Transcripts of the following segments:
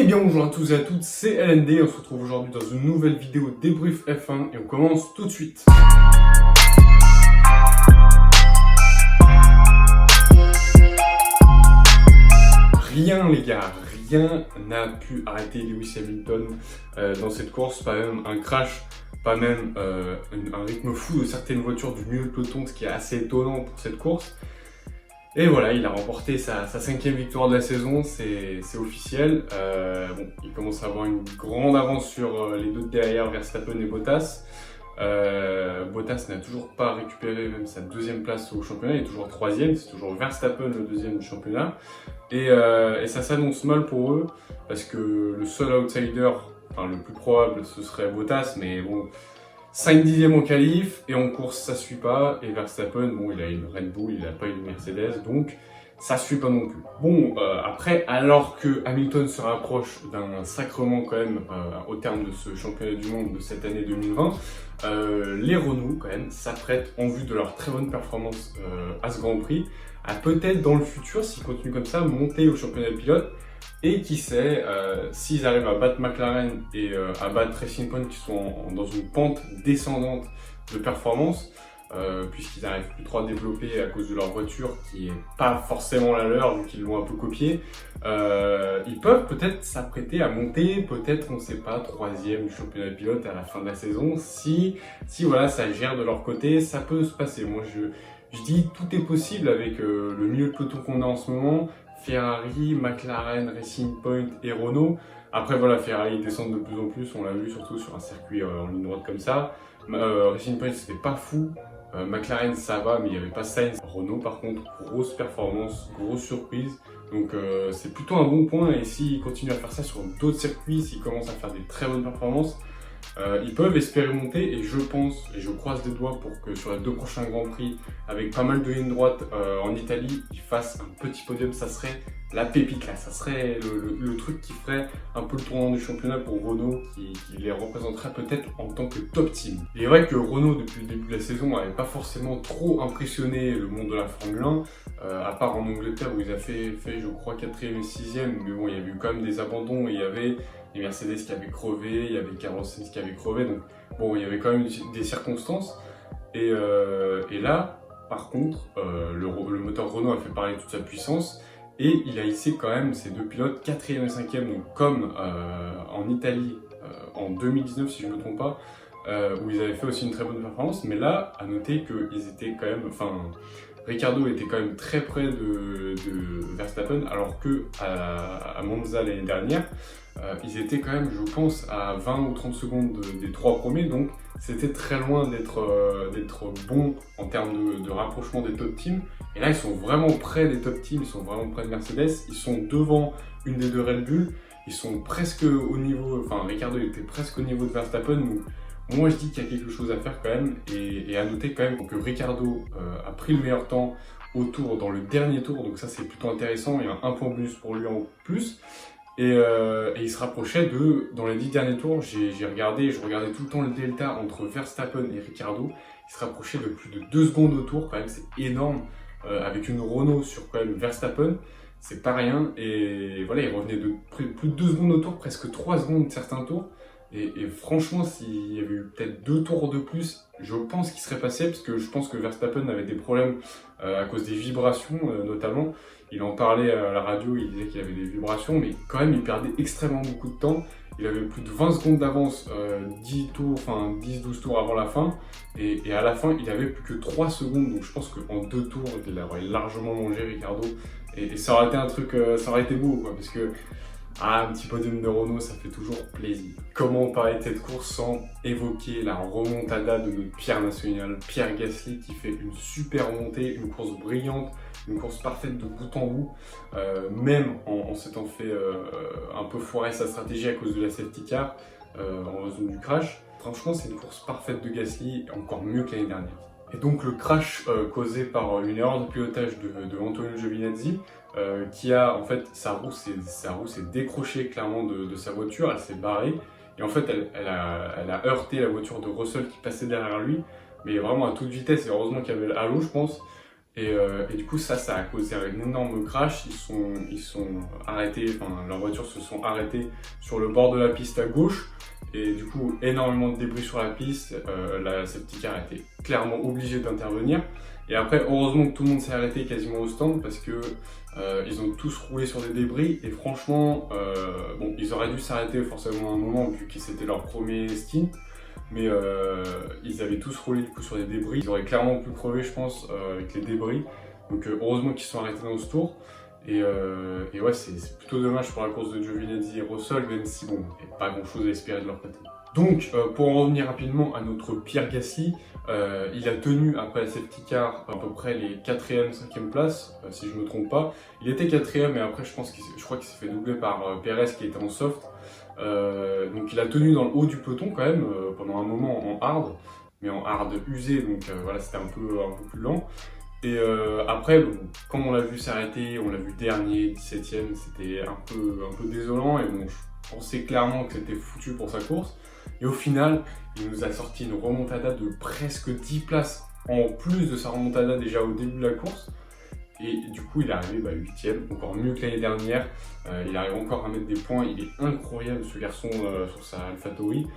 Eh bien bonjour à tous et à toutes, c'est LND, on se retrouve aujourd'hui dans une nouvelle vidéo débrief F1 et on commence tout de suite. Rien les gars, rien n'a pu arrêter Lewis Hamilton dans cette course, pas même un crash, pas même un rythme fou de certaines voitures du milieu de peloton, ce qui est assez étonnant pour cette course. Et voilà, il a remporté sa 5e victoire de la saison, c'est officiel. Bon, il commence à avoir une grande avance sur les deux de derrière, Verstappen et Bottas. Bottas n'a toujours pas récupéré même sa 2e place au championnat, il est toujours 3e, c'est toujours Verstappen le 2e du championnat. Et ça s'annonce mal pour eux, parce que le seul outsider, enfin le plus probable, ce serait Bottas, mais bon, 5 dixièmes en qualif, et en course ça suit pas, et Verstappen, bon il a une Red Bull, il a pas une Mercedes, donc ça suit pas non plus. Bon, après, alors que Hamilton se rapproche d'un sacrement quand même au terme de ce championnat du monde de cette année 2020, les Renault quand même s'apprêtent, en vue de leur très bonne performance à ce Grand Prix, à peut-être dans le futur, s'ils continuent comme ça, monter au championnat de pilote. Et qui sait, s'ils arrivent à battre McLaren et à battre Racing Point qui sont dans une pente descendante de performance, puisqu'ils n'arrivent plus trop à développer à cause de leur voiture qui n'est pas forcément la leur vu qu'ils l'ont un peu copiée, ils peuvent peut-être s'apprêter à monter, peut-être on ne sait pas, 3e du championnat de pilote à la fin de la saison. Si voilà, ça gère de leur côté, ça peut se passer. Moi je dis tout est possible avec le milieu de peloton qu'on a en ce moment. Ferrari, McLaren, Racing Point et Renault. Après voilà, Ferrari descend de plus en plus, on l'a vu surtout sur un circuit en ligne droite comme ça. Racing Point c'était pas fou, McLaren ça va mais il n'y avait pas Sainz. Renault par contre, grosse performance, grosse surprise. Donc c'est plutôt un bon point, et s'ils continuent à faire ça sur d'autres circuits, s'ils commencent à faire des très bonnes performances, ils peuvent espérer monter, et je pense, et je croise les doigts pour que sur les 2 prochains Grands Prix, avec pas mal de lignes droites en Italie, ils fassent un petit podium. Ça serait la pépite là, ça serait le truc qui ferait un peu le tournant du championnat pour Renault, qui les représenterait peut-être en tant que top team. Il est vrai que Renault depuis le début de la saison n'avait pas forcément trop impressionné le monde de la Formule 1, à part en Angleterre où ils ont fait je crois 4e et 6e, mais bon il y avait eu quand même des abandons, et il y avait les Mercedes qui avaient crevé, il y avait Carlos Sainz qui avait crevé, donc bon, il y avait quand même des circonstances. Et là, par contre, le moteur Renault a fait parler toute sa puissance, et il a hissé quand même ces 2 pilotes 4e et 5e, donc comme en Italie en 2019 si je ne me trompe pas, où ils avaient fait aussi une très bonne performance. Mais là, à noter qu'ils étaient quand même, Ricciardo était quand même très près de Verstappen, alors que à Monza l'année dernière, ils étaient quand même, je pense, à 20 ou 30 secondes des 3 premiers, donc c'était très loin d'être bon en termes de rapprochement des top teams. Et là, ils sont vraiment près des top teams, ils sont vraiment près de Mercedes, ils sont devant une des 2 Red Bull, ils sont presque au niveau, Ricciardo était presque au niveau de Verstappen. Donc moi je dis qu'il y a quelque chose à faire quand même, et à noter quand même que Ricciardo a pris le meilleur temps au tour, dans le dernier tour, donc ça c'est plutôt intéressant, il y a un point bonus pour lui en plus. Et il se rapprochait dans les 10 derniers tours, je regardais tout le temps le delta entre Verstappen et Ricciardo, il se rapprochait de plus de 2 secondes au tour, quand même c'est énorme, avec une Renault sur quand même Verstappen, c'est pas rien. Et voilà, il revenait de plus de 2 secondes au tour, presque 3 secondes de certains tours. Et franchement, s'il y avait eu peut-être 2 tours de plus, je pense qu'il serait passé, parce que je pense que Verstappen avait des problèmes à cause des vibrations notamment. Il en parlait à la radio, il disait qu'il avait des vibrations, mais quand même il perdait extrêmement beaucoup de temps. Il avait plus de 20 secondes d'avance, 10-12 tours avant la fin, et à la fin il avait plus que 3 secondes, donc je pense qu'en 2 tours il aurait largement mangé Ricciardo, et ça aurait été un truc, ça aurait été beau quoi, parce que un petit podium de Renault, ça fait toujours plaisir. Comment parler de cette course sans évoquer la remontada de notre Pierre national, Pierre Gasly, qui fait une super montée, une course brillante, une course parfaite de bout en bout, même en s'étant fait un peu foirer sa stratégie à cause de la safety car, en raison du crash. Franchement, c'est une course parfaite de Gasly, encore mieux que l'année dernière. Et donc le crash causé par une erreur de pilotage de Antonio Giovinazzi, qui a, en fait, sa roue s'est décrochée clairement de sa voiture, elle s'est barrée, et en fait elle a heurté la voiture de Russell qui passait derrière lui, mais vraiment à toute vitesse, et heureusement qu'il y avait le halo je pense. Et du coup, ça a causé un énorme crash. Ils sont arrêtés, enfin, leurs voitures se sont arrêtées sur le bord de la piste à gauche. Et du coup, énormément de débris sur la piste. La safety car a été clairement obligée d'intervenir. Et après, heureusement que tout le monde s'est arrêté quasiment au stand parce que ils ont tous roulé sur des débris. Et franchement, bon, ils auraient dû s'arrêter forcément à un moment vu que c'était leur premier stint. Mais ils avaient tous roulé du coup sur des débris. Ils auraient clairement pu crever, je pense, avec les débris. Donc heureusement qu'ils sont arrêtés dans ce tour. Et ouais, c'est plutôt dommage pour la course de Giovinazzi et Russell, même si bon, il n'y a pas grand chose à espérer de leur côté. Donc, pour en revenir rapidement à notre Pierre Gasly, il a tenu après la safety car à peu près les 4e, 5e places, si je ne me trompe pas. Il était 4e et après je crois qu'il s'est fait doubler par Perez qui était en soft. Donc il a tenu dans le haut du peloton quand même pendant un moment en hard, mais en hard usé, donc voilà, c'était un peu plus lent. Et après, bon, quand on l'a vu s'arrêter, on l'a vu dernier, 17e, c'était un peu désolant et bon, je pensais clairement que c'était foutu pour sa course. Et au final, il nous a sorti une remontada de presque 10 places en plus de sa remontada déjà au début de la course. Et du coup, il est arrivé 8e, encore mieux que l'année dernière. Il arrive encore à mettre des points. Il est incroyable ce garçon sur sa AlphaTauri.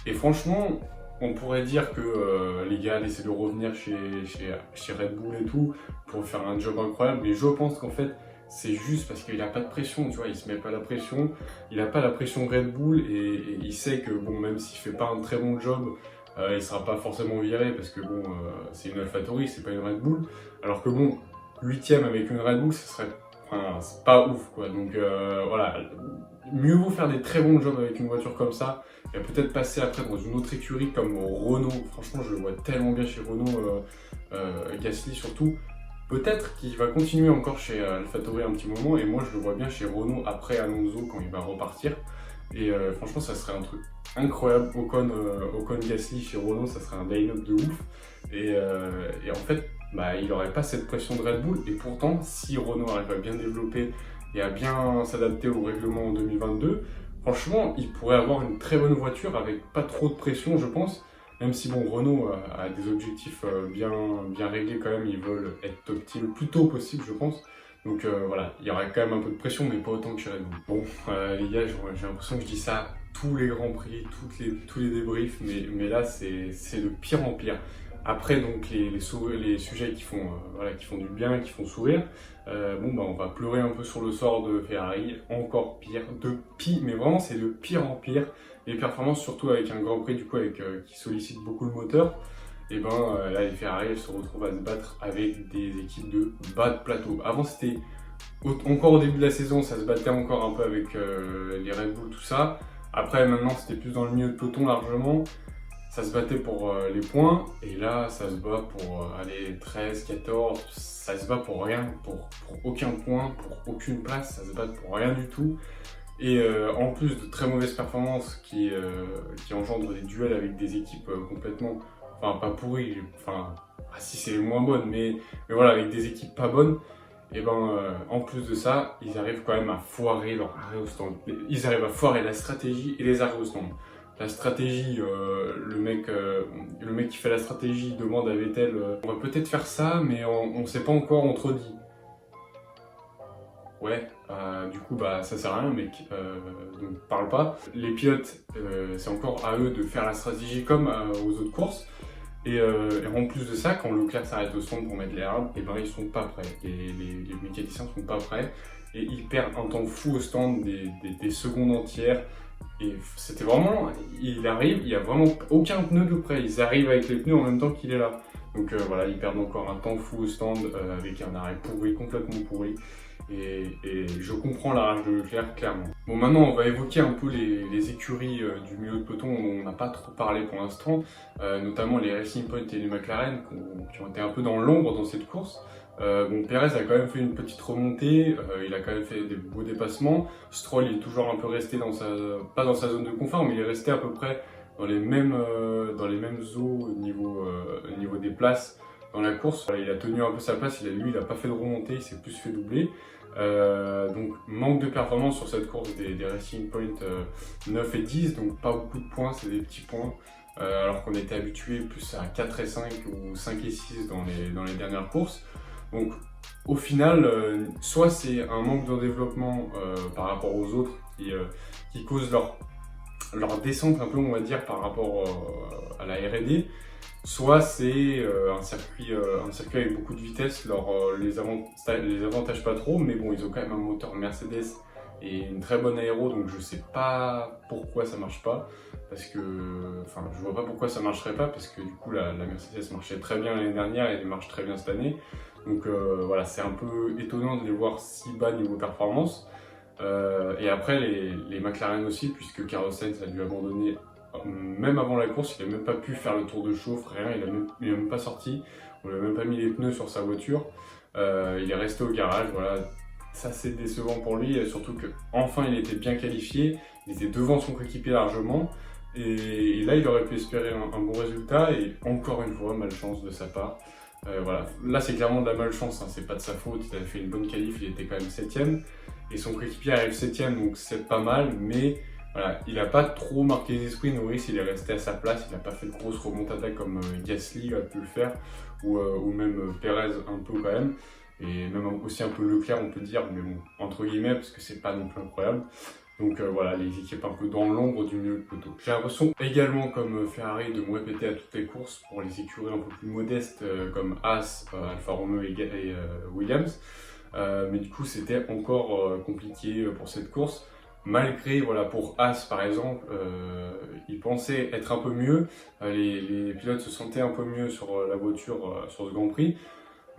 Et franchement, on pourrait dire que les gars essaient de revenir chez Red Bull et tout pour faire un job incroyable. Mais je pense qu'en fait, c'est juste parce qu'il n'a pas de pression, tu vois, il se met pas la pression. Il n'a pas la pression Red Bull et il sait que bon, même s'il fait pas un très bon job, il sera pas forcément viré parce que bon, c'est une AlphaTauri, c'est pas une Red Bull. Alors que bon, 8e avec une Red Bull, ce serait, enfin, c'est pas ouf quoi. Donc voilà, mieux vaut faire des très bons jobs avec une voiture comme ça et peut-être passer après dans une autre écurie comme Renault. Franchement, je le vois tellement bien chez Renault, Gasly surtout. Peut-être qu'il va continuer encore chez AlphaTauri un petit moment et moi je le vois bien chez Renault après Alonso quand il va repartir. Et franchement, ça serait un truc incroyable. Ocon Gasly chez Renault, ça serait un line-up de ouf. Et en fait, il n'aurait pas cette pression de Red Bull. Et pourtant, si Renault arrive à bien développer et à bien s'adapter au règlement en 2022, franchement, il pourrait avoir une très bonne voiture avec pas trop de pression, je pense. Même si bon, Renault a des objectifs bien réglés quand même, ils veulent être top team le plus tôt possible, je pense. Donc voilà, il y aura quand même un peu de pression, mais pas autant que chez Red Bull. Bon, les gars, j'ai l'impression que je dis ça tous les grands prix, tous les débriefs, mais là, c'est de pire en pire. Après, donc, les sujets qui font du bien, qui font sourire, on va pleurer un peu sur le sort de Ferrari, encore pire, mais vraiment, c'est de pire en pire. Les performances, surtout avec un Grand Prix, du coup, qui sollicite beaucoup le moteur, et là, les Ferrari, elles se retrouvent à se battre avec des équipes de bas de plateau. Avant, c'était encore au début de la saison, ça se battait encore un peu avec les Red Bull, tout ça. Après, maintenant, c'était plus dans le milieu de peloton largement. Ça se battait pour les points, et là, ça se bat pour 13, 14, ça se bat pour rien, pour aucun point, pour aucune place, ça se bat pour rien du tout. Et en plus de très mauvaises performances qui engendrent des duels avec des équipes complètement, enfin pas pourries, si c'est les moins bonnes, mais voilà, avec des équipes pas bonnes, et en plus de ça, ils arrivent quand même à foirer leur arrêt au stand. Ils arrivent à foirer la stratégie et les arrêts au stand. La stratégie, le mec qui fait la stratégie demande à Vettel on va peut-être faire ça, mais on sait pas encore, on te redit. Ouais, du coup ça sert à rien mec, donc parle pas. Les pilotes, c'est encore à eux de faire la stratégie comme aux autres courses. Et en plus de ça, quand Leclerc s'arrête au stand pour mettre les hards, ils sont pas prêts. Les mécaniciens sont pas prêts et ils perdent un temps fou au stand, des secondes entières. Et c'était vraiment, il arrive, il y a vraiment aucun pneu de près. Ils arrivent avec les pneus en même temps qu'il est là. Donc voilà, ils perdent encore un temps fou au stand avec un arrêt pourri, complètement pourri. Et je comprends la rage de Leclerc, clairement. Bon, maintenant, on va évoquer un peu les écuries du milieu de peloton dont on n'a pas trop parlé pour l'instant, notamment les Racing Point et les McLaren qui ont été un peu dans l'ombre dans cette course. Perez a quand même fait une petite remontée, il a quand même fait des beaux dépassements. Stroll, il est toujours un peu resté pas dans sa zone de confort, mais il est resté à peu près dans les mêmes eaux au niveau des places dans la course. Voilà, il a tenu un peu sa place, il a pas fait de remontée, il s'est plus fait doubler. Donc manque de performance sur cette course des Racing Point 9 et 10, donc pas beaucoup de points, c'est des petits points. Alors qu'on était habitué plus à 4 et 5 ou 5 et 6 dans les dernières courses. Donc au final, soit c'est un manque de développement par rapport aux autres qui cause leur descente un peu, on va dire, par rapport à la R&D, soit c'est un circuit avec beaucoup de vitesse, les avantage pas trop, mais bon, ils ont quand même un moteur Mercedes et une très bonne aéro, donc je sais pas pourquoi ça marche pas, parce que, enfin, je vois pas pourquoi ça marcherait pas, parce que du coup la Mercedes marchait très bien l'année dernière et elle marche très bien cette année, donc voilà, c'est un peu étonnant de les voir si bas niveau performance. Et après les McLaren aussi, puisque Carlos Sainz a dû abandonner même avant la course, il n'a même pas pu faire le tour de chauffe, rien, il a même pas sorti, on lui a même pas mis les pneus sur sa voiture, il est resté au garage, voilà. Ça c'est décevant pour lui, surtout qu'enfin il était bien qualifié, il était devant son coéquipier largement, et là il aurait pu espérer un bon résultat, et encore une fois, malchance de sa part. Voilà. Là c'est clairement de la malchance, hein, c'est pas de sa faute, il avait fait une bonne qualif, il était quand même 7ème, et son coéquipier arrive 7ème, donc c'est pas mal, mais voilà, il n'a pas trop marqué les esprits. Norris, il est resté à sa place, il n'a pas fait de grosses remontades comme Gasly a pu le faire, ou même Perez un peu quand même, et même aussi un peu Leclerc on peut dire, mais bon, entre guillemets, parce que c'est pas non plus incroyable. Donc voilà, les équipes un peu dans l'ombre du milieu de peloton. J'ai l'impression également, comme Ferrari, de me répéter à toutes les courses pour les écuries un peu plus modestes comme Haas, Alfa Romeo et Williams. Mais du coup, c'était encore compliqué pour cette course. Malgré, voilà, pour Haas par exemple, ils pensaient être un peu mieux, les pilotes se sentaient un peu mieux sur la voiture sur ce Grand Prix,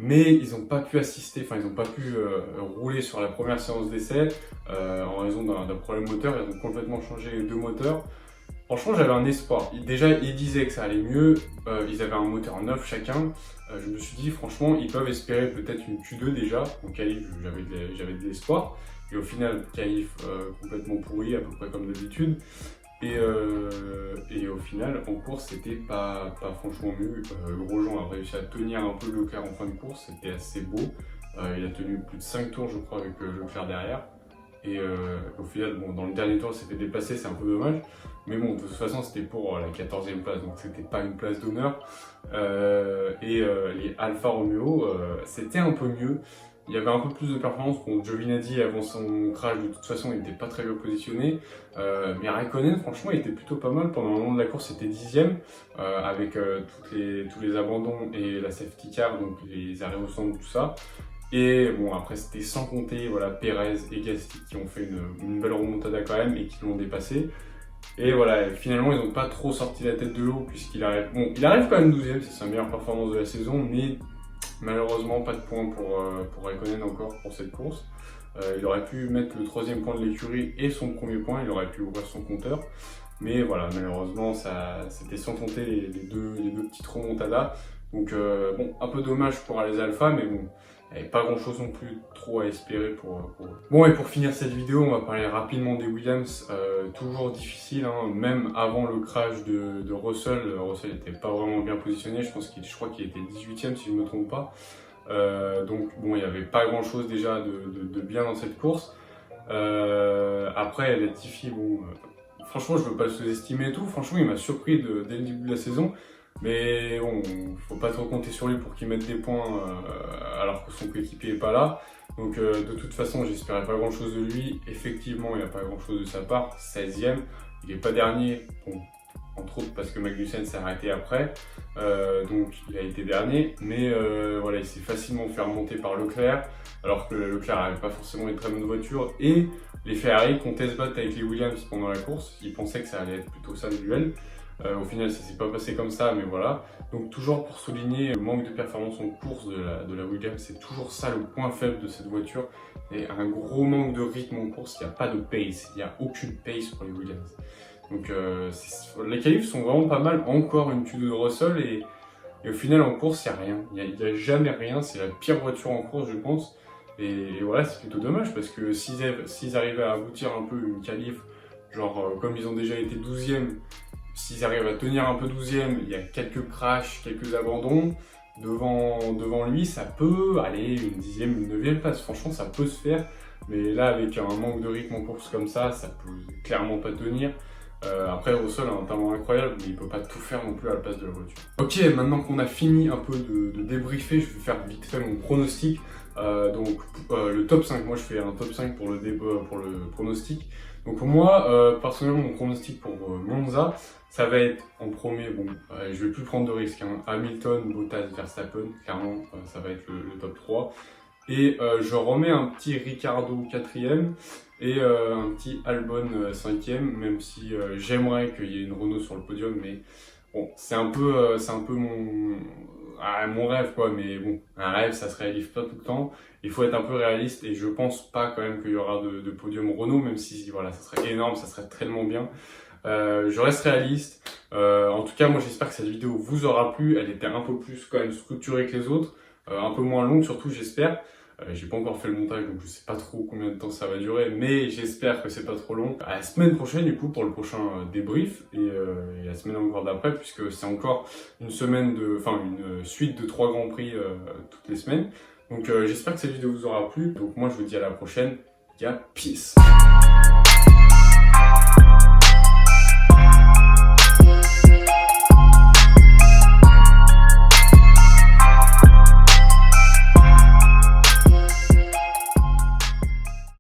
mais ils n'ont pas pu assister, enfin ils n'ont pas pu rouler sur la première séance d'essai en raison d'un problème moteur. Ils ont complètement changé les deux moteurs. Franchement, j'avais un espoir. Déjà, ils disaient que ça allait mieux, ils avaient un moteur neuf chacun. Je me suis dit, franchement, ils peuvent espérer peut-être une Q2 déjà. En qualif, j'avais de l'espoir. Et au final, qualif complètement pourri, à peu près comme d'habitude. Et au final, en course, c'était pas franchement mieux. Grosjean a réussi à tenir un peu Leclerc en fin de course, c'était assez beau. Il a tenu plus de 5 tours, je crois, avec Leclerc derrière. Et au final, bon, dans le dernier tour, il s'est fait dépasser, c'est un peu dommage. Mais bon, de toute façon, c'était pour la 14e place, donc c'était pas une place d'honneur. Les Alfa Romeo, c'était un peu mieux. Il y avait un peu plus de performance. Bon, Giovinazzi, avant son crash, de toute façon, il n'était pas très bien positionné. Mais Raikkonen, franchement, il était plutôt pas mal. Pendant le long de la course, c'était 10ème, avec tous les abandons et la safety car, donc les arrêts au centre, tout ça. Et bon, après, c'était sans compter, voilà, Perez et Gasly qui ont fait une belle remontada quand même et qui l'ont dépassé. Et voilà, finalement, ils n'ont pas trop sorti la tête de l'eau puisqu'il arrive. Bon, il arrive quand même 12ème, c'est sa meilleure performance de la saison, mais malheureusement, pas de points pour Raikkonen encore pour cette course. Il aurait pu mettre le 3e point de l'écurie et son premier point, il aurait pu ouvrir son compteur. Mais voilà, malheureusement, c'était sans compter les deux petites remontadas. Donc bon, un peu dommage pour les Alpha, mais bon, il n'y avait pas grand chose non plus trop à espérer pour eux. Bon, et pour finir cette vidéo, on va parler rapidement des Williams. Toujours difficile, hein, même avant le crash de Russell. Russell n'était pas vraiment bien positionné, je crois qu'il était 18ème si je ne me trompe pas. Donc bon, il n'y avait pas grand chose déjà de bien dans cette course. Après, Latifi, bon, franchement, je ne veux pas le sous-estimer et tout. Franchement, il m'a surpris dès le début de la saison. Mais bon, faut pas trop compter sur lui pour qu'il mette des points alors que son coéquipier est pas là. Donc de toute façon, j'espérais pas grand chose de lui. Effectivement, il n'y a pas grand chose de sa part. 16ème, il n'est pas dernier. Bon, entre autres parce que Magnussen s'est arrêté après. Donc il a été dernier. Mais voilà, il s'est facilement fait remonter par Leclerc. Alors que Leclerc n'avait pas forcément une très bonne voiture. Et les Ferrari comptaient se battre avec les Williams pendant la course. Ils pensaient que ça allait être plutôt ça le duel. Au final, ça s'est pas passé comme ça, mais voilà. Donc toujours pour souligner le manque de performance en course de la Williams, c'est toujours ça le point faible de cette voiture. Et un gros manque de rythme en course, il n'y a pas de pace, il n'y a aucune pace pour les Williams. Donc les qualifs sont vraiment pas mal, encore une Q2 de Russell, et au final en course, il n'y a rien. Il n'y a jamais rien, c'est la pire voiture en course, je pense. Et voilà, c'est plutôt dommage, parce que s'ils arrivaient à aboutir un peu une qualif, genre comme ils ont déjà été 12e, s'ils arrivent à tenir un peu 12ème, il y a quelques crashs, quelques abandons. Devant lui, ça peut aller une 10ème, une 9ème place. Franchement, ça peut se faire. Mais là, avec un manque de rythme en course comme ça peut clairement pas tenir. Après, Russell a un talent incroyable, mais il peut pas tout faire non plus à la place de la voiture. Ok, maintenant qu'on a fini un peu de débriefer, je vais faire vite fait mon pronostic. Le top 5, moi je fais un top 5 pour le pronostic. Donc pour moi, personnellement, mon pronostic pour Monza, ça va être en premier, bon, je vais plus prendre de risques, hein, Hamilton, Bottas, Verstappen, clairement, ça va être le top 3. Et je remets un petit Ricciardo 4ème et un petit Albon 5ème, même si j'aimerais qu'il y ait une Renault sur le podium, mais bon, c'est un peu mon rêve quoi, mais bon, un rêve ça se réalise pas tout le temps, il faut être un peu réaliste et je pense pas quand même qu'il y aura de podium Renault, même si voilà, ça serait énorme, ça serait tellement bien. Je reste réaliste, en tout cas moi j'espère que cette vidéo vous aura plu, elle était un peu plus quand même structurée que les autres, un peu moins longue surtout j'espère. J'ai pas encore fait le montage donc je sais pas trop combien de temps ça va durer, mais j'espère que c'est pas trop long. À la semaine prochaine du coup pour le prochain débrief et la semaine encore d'après, puisque c'est encore une suite de 3 grands prix toutes les semaines. Donc j'espère que cette vidéo vous aura plu. Donc moi je vous dis à la prochaine, peace.